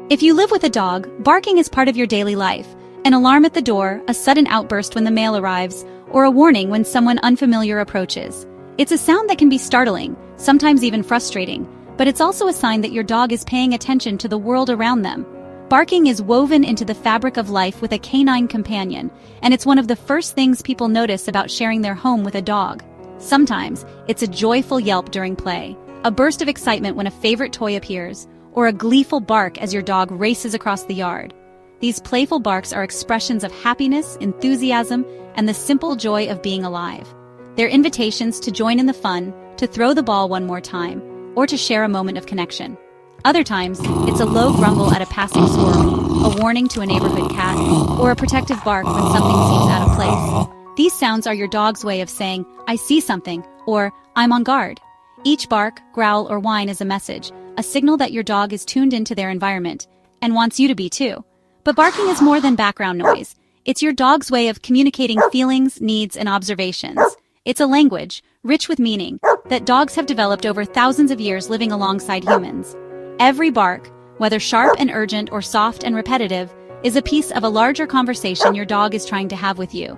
If you live with a dog, barking is part of your daily life. An alarm at the door, a sudden outburst when the mail arrives, or a warning when someone unfamiliar approaches. It's a sound that can be startling, sometimes even frustrating, but it's also a sign that your dog is paying attention to the world around them. Barking is woven into the fabric of life with a canine companion, and it's one of the first things people notice about sharing their home with a dog. Sometimes, it's a joyful yelp during play, a burst of excitement when a favorite toy appears, or a gleeful bark as your dog races across the yard. These playful barks are expressions of happiness, enthusiasm, and the simple joy of being alive. They're invitations to join in the fun, to throw the ball one more time, or to share a moment of connection. Other times, it's a low grumble at a passing squirrel, a warning to a neighborhood cat, or a protective bark when something seems out of place. These sounds are your dog's way of saying, "I see something," or "I'm on guard." Each bark, growl, or whine is a message, a signal that your dog is tuned into their environment, and wants you to be too. But barking is more than background noise. It's your dog's way of communicating feelings, needs, and observations. It's a language, rich with meaning, that dogs have developed over thousands of years living alongside humans. Every bark, whether sharp and urgent or soft and repetitive, is a piece of a larger conversation your dog is trying to have with you.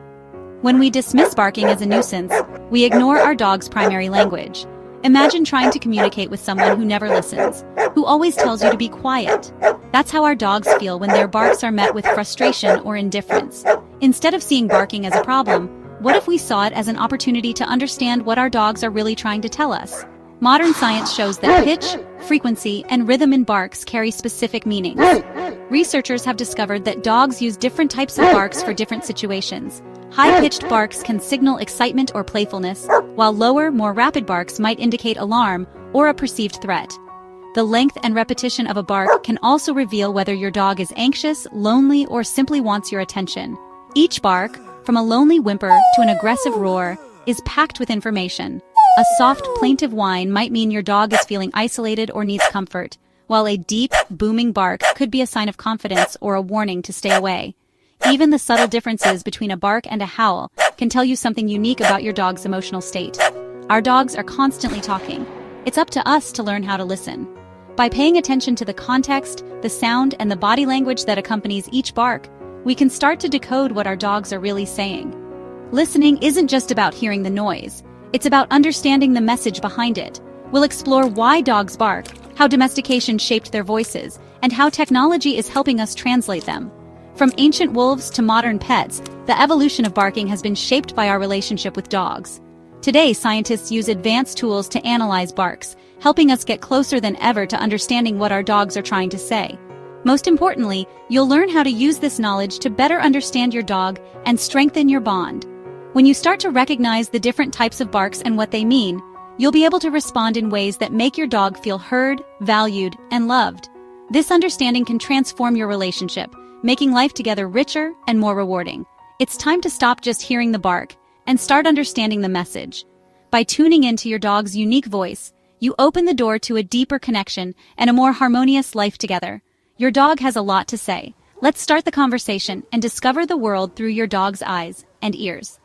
When we dismiss barking as a nuisance, we ignore our dog's primary language. Imagine trying to communicate with someone who never listens, who always tells you to be quiet. That's how our dogs feel when their barks are met with frustration or indifference. Instead of seeing barking as a problem, what if we saw it as an opportunity to understand what our dogs are really trying to tell us? Modern science shows that pitch, frequency, and rhythm in barks carry specific meanings. Researchers have discovered that dogs use different types of barks for different situations. High-pitched barks can signal excitement or playfulness, while lower, more rapid barks might indicate alarm or a perceived threat. The length and repetition of a bark can also reveal whether your dog is anxious, lonely, or simply wants your attention. Each bark, from a lonely whimper to an aggressive roar, is packed with information. A soft, plaintive whine might mean your dog is feeling isolated or needs comfort, while a deep, booming bark could be a sign of confidence or a warning to stay away. Even the subtle differences between a bark and a howl can tell you something unique about your dog's emotional state. Our dogs are constantly talking. It's up to us to learn how to listen. By paying attention to the context, the sound, and the body language that accompanies each bark, we can start to decode what our dogs are really saying. Listening isn't just about hearing the noise. It's about understanding the message behind it. We'll explore why dogs bark, how domestication shaped their voices, and how technology is helping us translate them. From ancient wolves to modern pets, the evolution of barking has been shaped by our relationship with dogs. Today, scientists use advanced tools to analyze barks, helping us get closer than ever to understanding what our dogs are trying to say. Most importantly, you'll learn how to use this knowledge to better understand your dog and strengthen your bond. When you start to recognize the different types of barks and what they mean, you'll be able to respond in ways that make your dog feel heard, valued, and loved. This understanding can transform your relationship, making life together richer and more rewarding. It's time to stop just hearing the bark and start understanding the message. By tuning into your dog's unique voice, you open the door to a deeper connection and a more harmonious life together. Your dog has a lot to say. Let's start the conversation and discover the world through your dog's eyes and ears.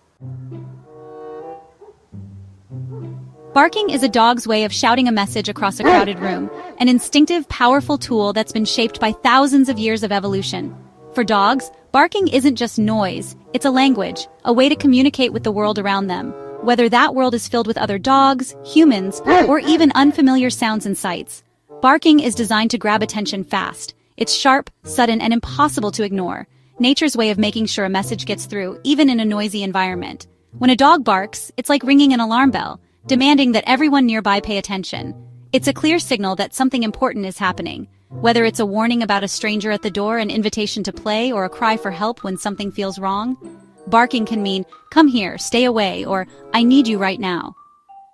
Barking is a dog's way of shouting a message across a crowded room, an instinctive, powerful tool that's been shaped by thousands of years of evolution. For dogs, barking isn't just noise, it's a language, a way to communicate with the world around them, whether that world is filled with other dogs, humans, or even unfamiliar sounds and sights. Barking is designed to grab attention fast. It's sharp, sudden, and impossible to ignore. Nature's way of making sure a message gets through, even in a noisy environment. When a dog barks, it's like ringing an alarm bell, demanding that everyone nearby pay attention. It's a clear signal that something important is happening. Whether it's a warning about a stranger at the door, an invitation to play, or a cry for help when something feels wrong, barking can mean, "Come here, stay away," or "I need you right now."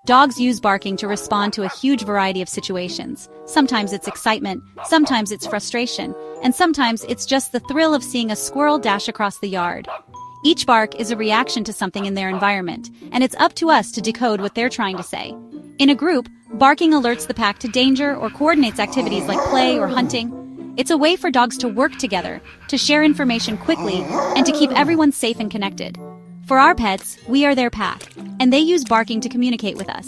Dogs use barking to respond to a huge variety of situations. Sometimes it's excitement, sometimes it's frustration, and sometimes it's just the thrill of seeing a squirrel dash across the yard. Each bark is a reaction to something in their environment, and it's up to us to decode what they're trying to say. In a group, barking alerts the pack to danger or coordinates activities like play or hunting. It's a way for dogs to work together, to share information quickly, and to keep everyone safe and connected. For our pets, we are their pack, and they use barking to communicate with us.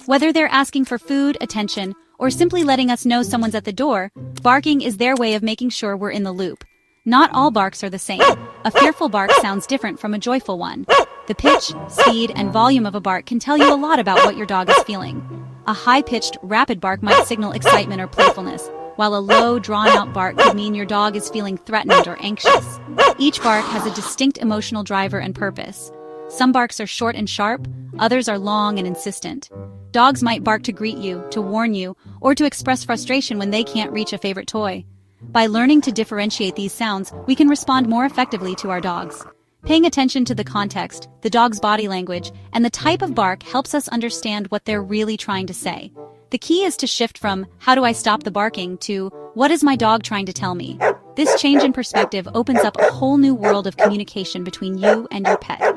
Whether they're asking for food, attention, or simply letting us know someone's at the door, barking is their way of making sure we're in the loop. Not all barks are the same. A fearful bark sounds different from a joyful one. The pitch, speed, and volume of a bark can tell you a lot about what your dog is feeling. A high-pitched, rapid bark might signal excitement or playfulness, while a low, drawn-out bark could mean your dog is feeling threatened or anxious. Each bark has a distinct emotional driver and purpose. Some barks are short and sharp, others are long and insistent. Dogs might bark to greet you, to warn you, or to express frustration when they can't reach a favorite toy. By learning to differentiate these sounds, we can respond more effectively to our dogs. Paying attention to the context, the dog's body language, and the type of bark helps us understand what they're really trying to say. The key is to shift from, "How do I stop the barking?" to, "What is my dog trying to tell me?" This change in perspective opens up a whole new world of communication between you and your pet.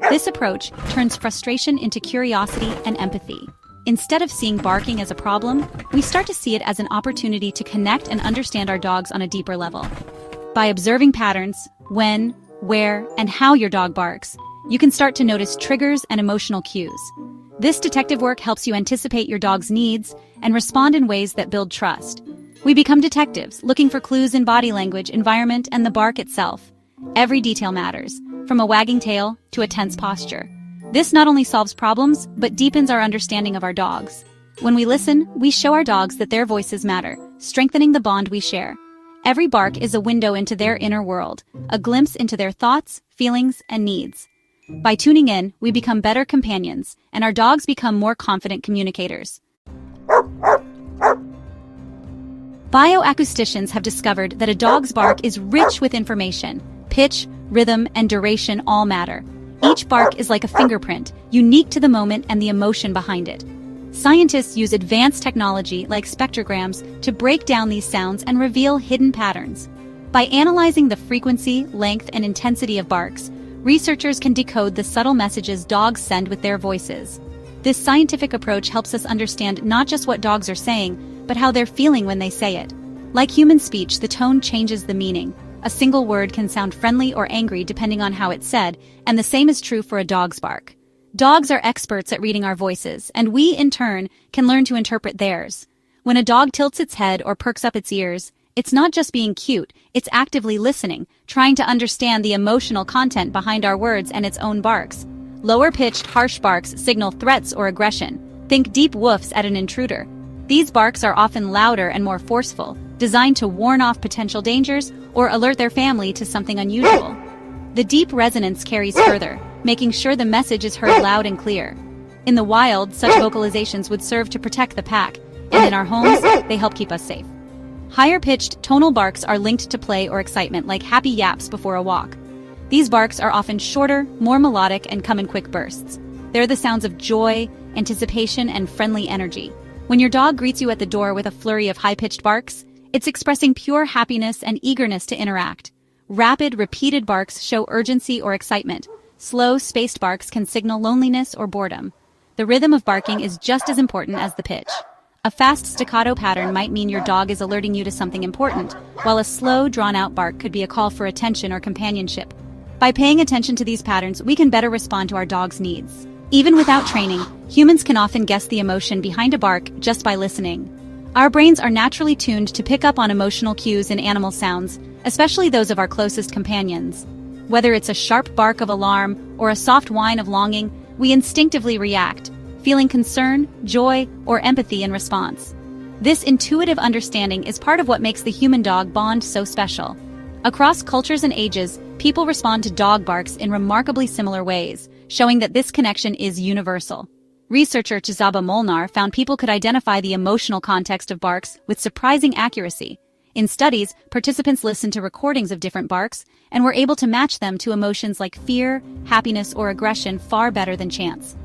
This approach turns frustration into curiosity and empathy. Instead of seeing barking as a problem, we start to see it as an opportunity to connect and understand our dogs on a deeper level. By observing patterns, when, where, and how your dog barks, you can start to notice triggers and emotional cues. This detective work helps you anticipate your dog's needs and respond in ways that build trust. We become detectives, looking for clues in body language, environment, and the bark itself. Every detail matters, from a wagging tail to a tense posture. This not only solves problems, but deepens our understanding of our dogs. When we listen, we show our dogs that their voices matter, strengthening the bond we share. Every bark is a window into their inner world, a glimpse into their thoughts, feelings, and needs. By tuning in, we become better companions, and our dogs become more confident communicators. Bioacousticians have discovered that a dog's bark is rich with information. Pitch, rhythm, and duration all matter. Each bark is like a fingerprint, unique to the moment and the emotion behind it. Scientists use advanced technology like spectrograms to break down these sounds and reveal hidden patterns. By analyzing the frequency, length, and intensity of barks, researchers can decode the subtle messages dogs send with their voices. This scientific approach helps us understand not just what dogs are saying, but how they're feeling when they say it. Like human speech, the tone changes the meaning. A single word can sound friendly or angry depending on how it's said, and the same is true for a dog's bark. Dogs are experts at reading our voices, and we, in turn, can learn to interpret theirs. When a dog tilts its head or perks up its ears, it's not just being cute, it's actively listening, trying to understand the emotional content behind our words and its own barks. Lower-pitched, harsh barks signal threats or aggression. Think deep woofs at an intruder. These barks are often louder and more forceful, designed to warn off potential dangers or alert their family to something unusual. The deep resonance carries further, making sure the message is heard loud and clear. In the wild, such vocalizations would serve to protect the pack, and in our homes, they help keep us safe. Higher-pitched, tonal barks are linked to play or excitement, like happy yaps before a walk. These barks are often shorter, more melodic, and come in quick bursts. They're the sounds of joy, anticipation, and friendly energy. When your dog greets you at the door with a flurry of high-pitched barks, it's expressing pure happiness and eagerness to interact. Rapid, repeated barks show urgency or excitement. Slow, spaced barks can signal loneliness or boredom. The rhythm of barking is just as important as the pitch. A fast staccato pattern might mean your dog is alerting you to something important, while a slow, drawn-out bark could be a call for attention or companionship. By paying attention to these patterns, we can better respond to our dog's needs. Even without training, humans can often guess the emotion behind a bark just by listening. Our brains are naturally tuned to pick up on emotional cues in animal sounds, especially those of our closest companions. Whether it's a sharp bark of alarm or a soft whine of longing, we instinctively react, feeling concern, joy, or empathy in response. This intuitive understanding is part of what makes the human-dog bond so special. Across cultures and ages, people respond to dog barks in remarkably similar ways, showing that this connection is universal. Researcher Chizaba Molnar found people could identify the emotional context of barks with surprising accuracy. In studies, participants listened to recordings of different barks and were able to match them to emotions like fear, happiness, or aggression far better than chance.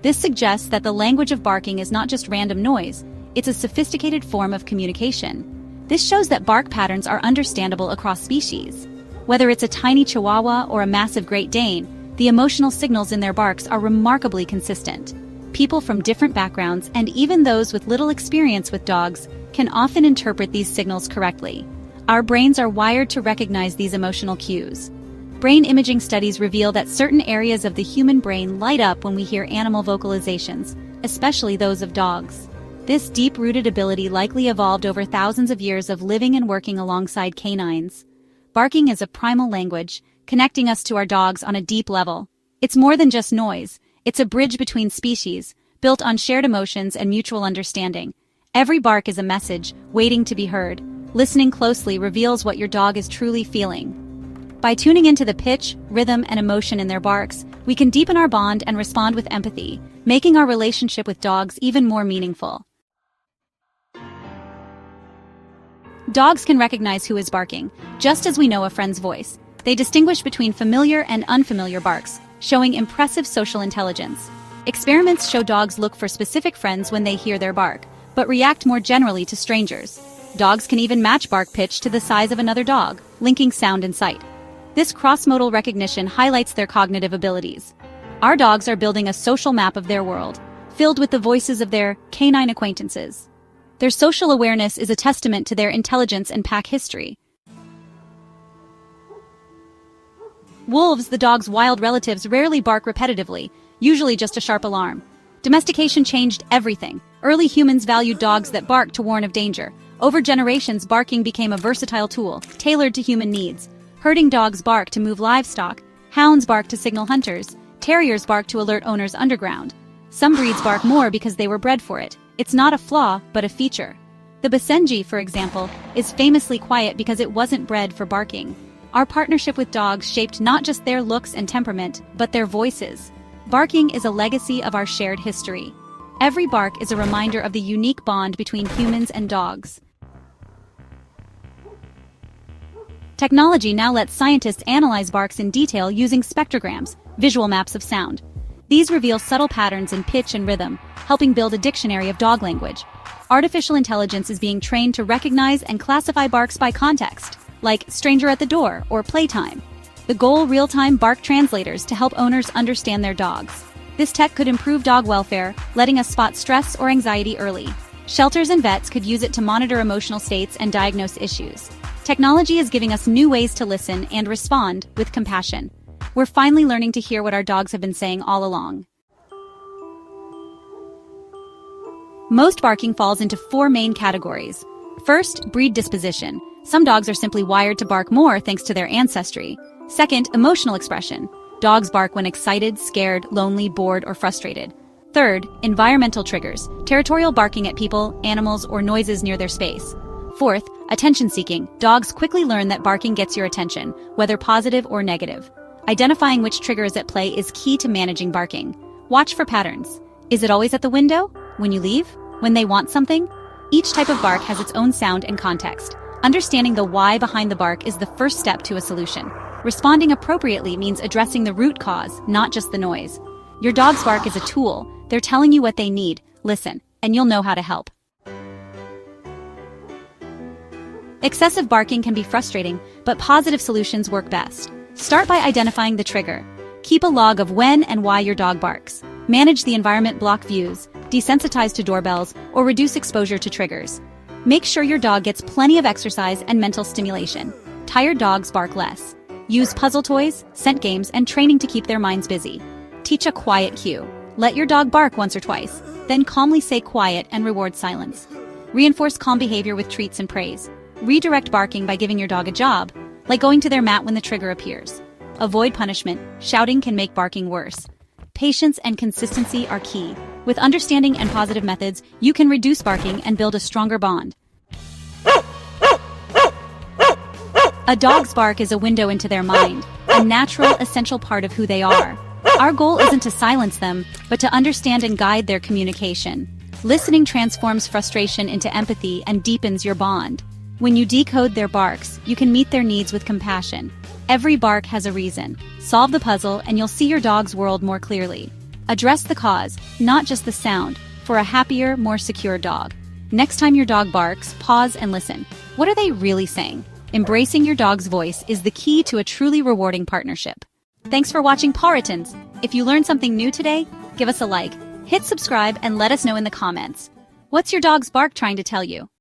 This suggests that the language of barking is not just random noise, it's a sophisticated form of communication. This shows that bark patterns are understandable across species. Whether it's a tiny Chihuahua or a massive Great Dane, the emotional signals in their barks are remarkably consistent. People from different backgrounds, and even those with little experience with dogs, can often interpret these signals correctly. Our brains are wired to recognize these emotional cues. Brain imaging studies reveal that certain areas of the human brain light up when we hear animal vocalizations, especially those of dogs. This deep-rooted ability likely evolved over thousands of years of living and working alongside canines. Barking is a primal language, connecting us to our dogs on a deep level. It's more than just noise, it's a bridge between species, built on shared emotions and mutual understanding. Every bark is a message, waiting to be heard. Listening closely reveals what your dog is truly feeling. By tuning into the pitch, rhythm, and emotion in their barks, we can deepen our bond and respond with empathy, making our relationship with dogs even more meaningful. Dogs can recognize who is barking, just as we know a friend's voice. They distinguish between familiar and unfamiliar barks, showing impressive social intelligence. Experiments show dogs look for specific friends when they hear their bark, but react more generally to strangers. Dogs can even match bark pitch to the size of another dog, linking sound and sight. This cross-modal recognition highlights their cognitive abilities. Our dogs are building a social map of their world, filled with the voices of their canine acquaintances. Their social awareness is a testament to their intelligence and pack history. Wolves, the dog's wild relatives, rarely bark repetitively, usually just a sharp alarm. Domestication changed everything. Early humans valued dogs that barked to warn of danger. Over generations, barking became a versatile tool, tailored to human needs. Herding dogs bark to move livestock. Hounds bark to signal hunters. Terriers bark to alert owners underground. Some breeds bark more because they were bred for it. It's not a flaw, but a feature. The Basenji, for example, is famously quiet because it wasn't bred for barking. Our partnership with dogs shaped not just their looks and temperament, but their voices. Barking is a legacy of our shared history. Every bark is a reminder of the unique bond between humans and dogs. Technology now lets scientists analyze barks in detail using spectrograms, visual maps of sound. These reveal subtle patterns in pitch and rhythm, helping build a dictionary of dog language. Artificial intelligence is being trained to recognize and classify barks by context, like stranger at the door or playtime. The goal: real-time bark translators to help owners understand their dogs. This tech could improve dog welfare, letting us spot stress or anxiety early. Shelters and vets could use it to monitor emotional states and diagnose issues. Technology is giving us new ways to listen and respond with compassion. We're finally learning to hear what our dogs have been saying all along. Most barking falls into four main categories. First, breed disposition. Some dogs are simply wired to bark more thanks to their ancestry. Second, emotional expression. Dogs bark when excited, scared, lonely, bored, or frustrated. Third, environmental triggers. Territorial barking at people, animals, or noises near their space. Fourth, attention-seeking. Dogs quickly learn that barking gets your attention, whether positive or negative. Identifying which trigger is at play is key to managing barking. Watch for patterns. Is it always at the window? When you leave? When they want something? Each type of bark has its own sound and context. Understanding the why behind the bark is the first step to a solution. Responding appropriately means addressing the root cause, not just the noise. Your dog's bark is a tool. They're telling you what they need. Listen, and you'll know how to help. Excessive barking can be frustrating, but positive solutions work best. Start by identifying the trigger. Keep a log of when and why your dog barks. Manage the environment: block views, desensitize to doorbells, or reduce exposure to triggers. Make sure your dog gets plenty of exercise and mental stimulation. Tired dogs bark less. Use puzzle toys, scent games, and training to keep their minds busy. Teach a quiet cue. Let your dog bark once or twice, then calmly say quiet and reward silence. Reinforce calm behavior with treats and praise. Redirect barking by giving your dog a job, like going to their mat when the trigger appears. Avoid punishment. Shouting can make barking worse. Patience and consistency are key. With understanding and positive methods, you can reduce barking and build a stronger bond. A dog's bark is a window into their mind, a natural, essential part of who they are. Our goal isn't to silence them, but to understand and guide their communication. Listening transforms frustration into empathy and deepens your bond. When you decode their barks, you can meet their needs with compassion. Every bark has a reason. Solve the puzzle and you'll see your dog's world more clearly. Address the cause, not just the sound, for a happier, more secure dog. Next time your dog barks, pause and listen. What are they really saying? Embracing your dog's voice is the key to a truly rewarding partnership. Thanks for watching Pawritons. If you learned something new today, give us a like, hit subscribe, and let us know in the comments. What's your dog's bark trying to tell you?